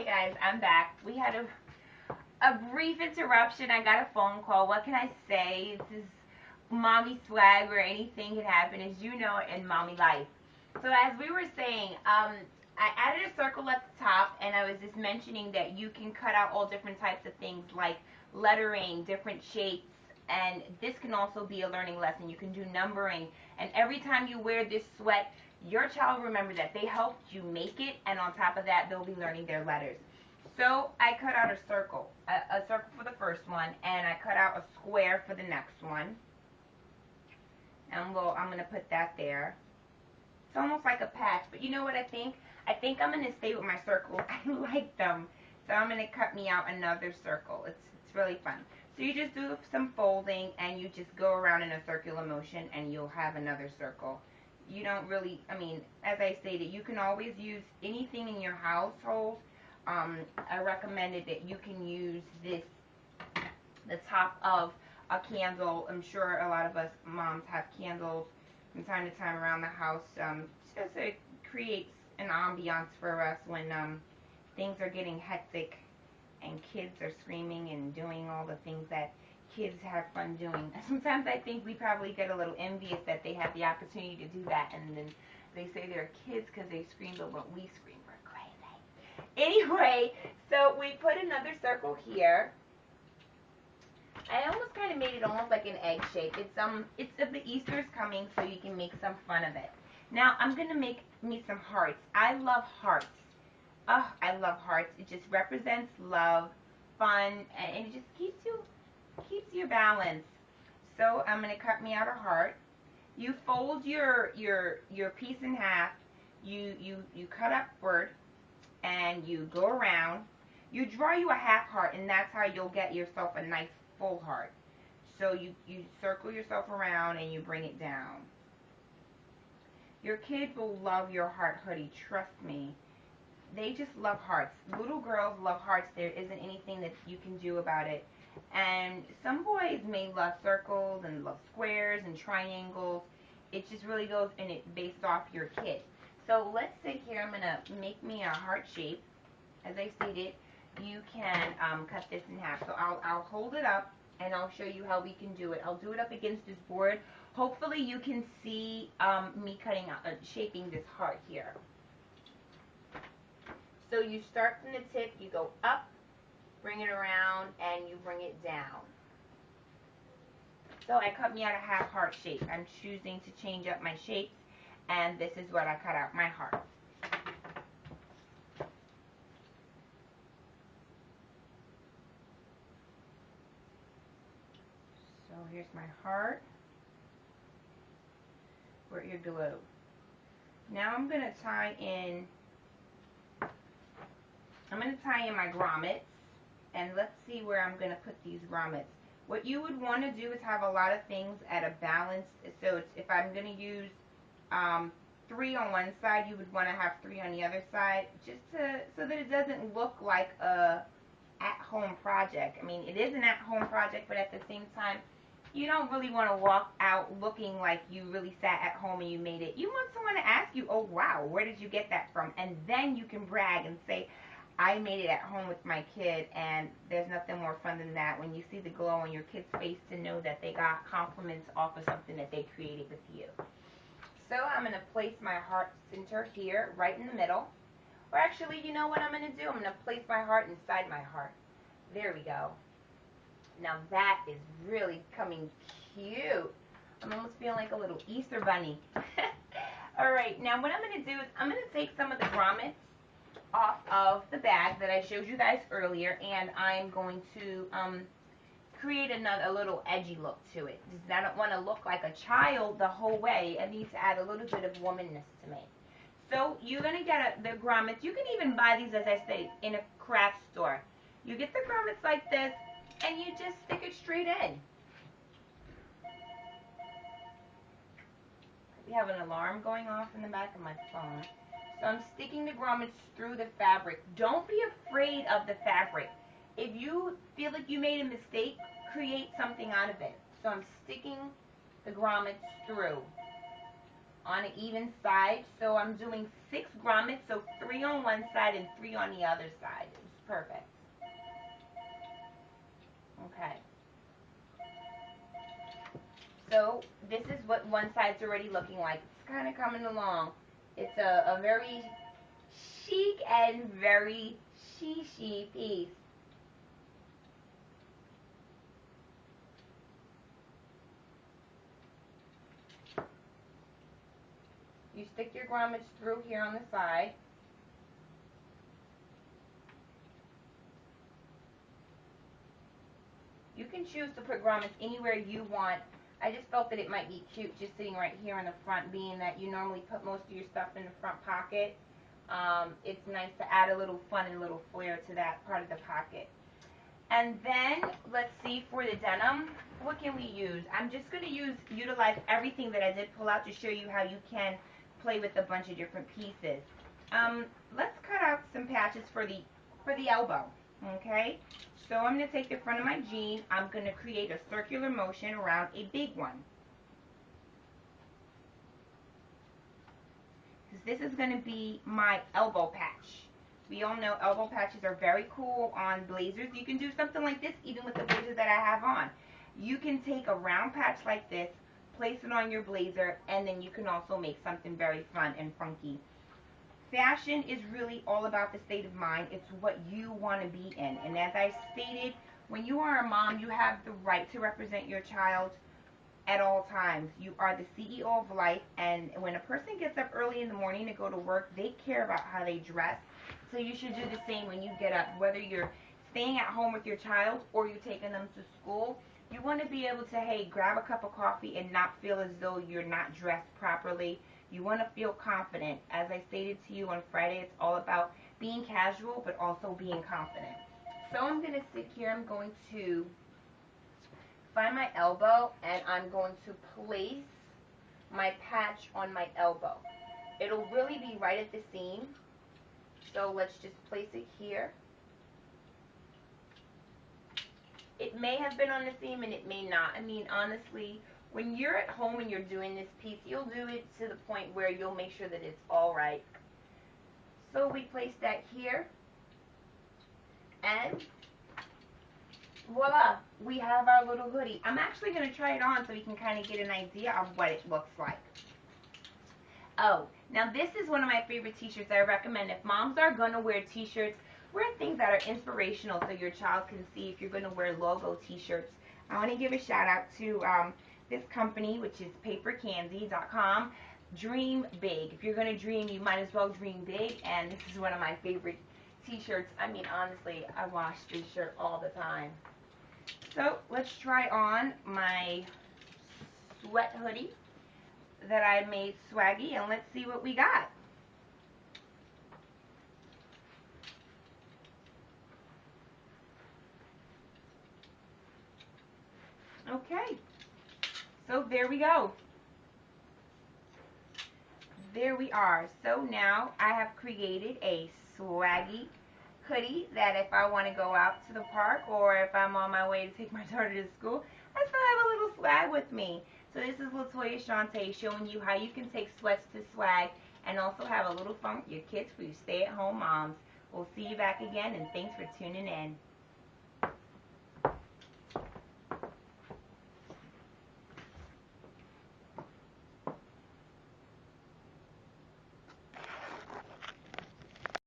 guys, I'm back. We had a brief interruption. I got a phone call. What can I say? This is mommy swag or anything can happen, as you know, in mommy life. So as we were saying, I added a circle at the top, and I was just mentioning that you can cut out all different types of things like lettering, different shapes, and this can also be a learning lesson. You can do numbering, and every time you wear this sweat, your child will remember that they helped you make it, and on top of that, they'll be learning their letters. So I cut out a circle for the first one, and I cut out a square for the next one. And I'm gonna put that there. It's almost like a patch, but you know what I think? I think I'm gonna stay with my circles. I like them, so I'm gonna cut me out another circle. It's really fun. So you just do some folding, and you just go around in a circular motion, and you'll have another circle. You don't really, I mean, as I stated, you can always use anything in your household. I recommended that you can use this, the top of a candle. I'm sure a lot of us moms have candles from time to time around the house. Just it creates an ambiance for us when things are getting hectic and kids are screaming and doing all the things that kids have fun doing. Sometimes I think we probably get a little envious that they have the opportunity to do that, and then they say they're kids because they scream, but when we scream, we're crazy. Anyway, so we put another circle here. I almost kind of made it almost like an egg shape. It's the Easter is coming, so you can make some fun of it. Now I'm gonna make me some hearts. I love hearts. Oh, I love hearts. It just represents love, fun, and it just keeps you balanced. So I'm gonna cut me out a heart. You fold your piece in half. You cut upward, and you go around. You draw you a half heart, and that's how you'll get yourself a nice full heart. So you circle yourself around and you bring it down. Your kids will love your heart hoodie, trust me. They just love hearts. Little girls love hearts. There isn't anything that you can do about it. And some boys may love circles and love squares and triangles. It just really goes and it based off your kid. So let's sit here. I'm gonna make me a heart shape. As I stated, you can cut this in half. So I'll hold it up and I'll show you how we can do it. I'll do it up against this board. Hopefully you can see me cutting out, shaping this heart here. So you start from the tip, you go up, bring it around, and you bring it down. So I cut me out a half heart shape. I'm choosing to change up my shapes, and this is what I cut out, my heart. So here's my heart. For your glue. Now I'm going to tie in my grommets, and let's see where I'm going to put these grommets. What you would want to do is have a lot of things at a balance. So if I'm going to use 3 on one side, you would want to have 3 on the other side, just so that it doesn't look like a at-home project. I mean, it is an at-home project, but at the same time, you don't really want to walk out looking like you really sat at home and you made it. You want someone to ask you, oh wow, where did you get that from? And then you can brag and say, I made it at home with my kid, and there's nothing more fun than that when you see the glow on your kid's face to know that they got compliments off of something that they created with you. So I'm going to place my heart center here, right in the middle. Or actually, you know what I'm going to do? I'm going to place my heart inside my heart. There we go. Now that is really coming cute. I'm almost feeling like a little Easter bunny. Alright, now what I'm going to do is I'm going to take some of the grommets off of the bag that I showed you guys earlier, and I'm going to create a little edgy look to it. I don't want to look like a child the whole way. I need to add a little bit of womanness to me. So you're going to get the grommets. You can even buy these, as I say, in a craft store. You get the grommets like this, and you just stick it straight in. We have an alarm going off in the back of my phone. So I'm sticking the grommets through the fabric. Don't be afraid of the fabric. If you feel like you made a mistake, create something out of it. So I'm sticking the grommets through. on an even side. So I'm doing 6 grommets, so 3 on one side and 3 on the other side. It's perfect. Okay. So this is what one side's already looking like. It's kind of coming along. It's a very chic and very she piece. You stick your grommets through here on the side. You can choose to put grommets anywhere you want. I just felt that it might be cute just sitting right here in the front, being that you normally put most of your stuff in the front pocket. It's nice to add a little fun and a little flair to that part of the pocket. And then, let's see, for the denim, what can we use? I'm just going to utilize everything that I did pull out to show you how you can play with a bunch of different pieces. Let's cut out some patches for the elbow, okay? So I'm going to take the front of my jean. I'm going to create a circular motion around a big one. Because this is going to be my elbow patch. We all know elbow patches are very cool on blazers. You can do something like this even with the blazer that I have on. You can take a round patch like this, place it on your blazer, and then you can also make something very fun and funky. Fashion is really all about the state of mind. It's what you want to be in. And as I stated, when you are a mom, you have the right to represent your child at all times. You are the CEO of life, and when a person gets up early in the morning to go to work, they care about how they dress. So you should do the same when you get up, whether you're staying at home with your child or you're taking them to school. You want to be able to, hey, grab a cup of coffee and not feel as though you're not dressed properly. You want to feel confident. As I stated to you on Friday, it's all about being casual but also being confident. So I'm going to sit here. I'm going to find my elbow and I'm going to place my patch on my elbow. It'll really be right at the seam. So let's just place it here. It may have been on the seam and it may not. I mean, honestly, when you're at home and you're doing this piece, you'll do it to the point where you'll make sure that it's all right. So we place that here, and voila, we have our little hoodie. I'm actually going to try it on so you can kind of get an idea of what it looks like. Oh, now this is one of my favorite t-shirts I recommend. If moms are going to wear t-shirts, wear things that are inspirational so your child can see. If you're going to wear logo t-shirts, I want to give a shout out to this company, which is papercandy.com. Dream big. If you're going to dream, you might as well dream big, and this is one of my favorite t-shirts. I mean, honestly, I wash this shirt all the time. So let's try on my sweat hoodie that I made swaggy, and let's see what we got. Okay, so there we go. There we are. So now I have created a swaggy hoodie that if I want to go out to the park or if I'm on my way to take my daughter to school, I still have a little swag with me. So this is Latoya Shante showing you how you can take sweats to swag and also have a little fun with your kids for you stay-at-home moms. We'll see you back again, and thanks for tuning in.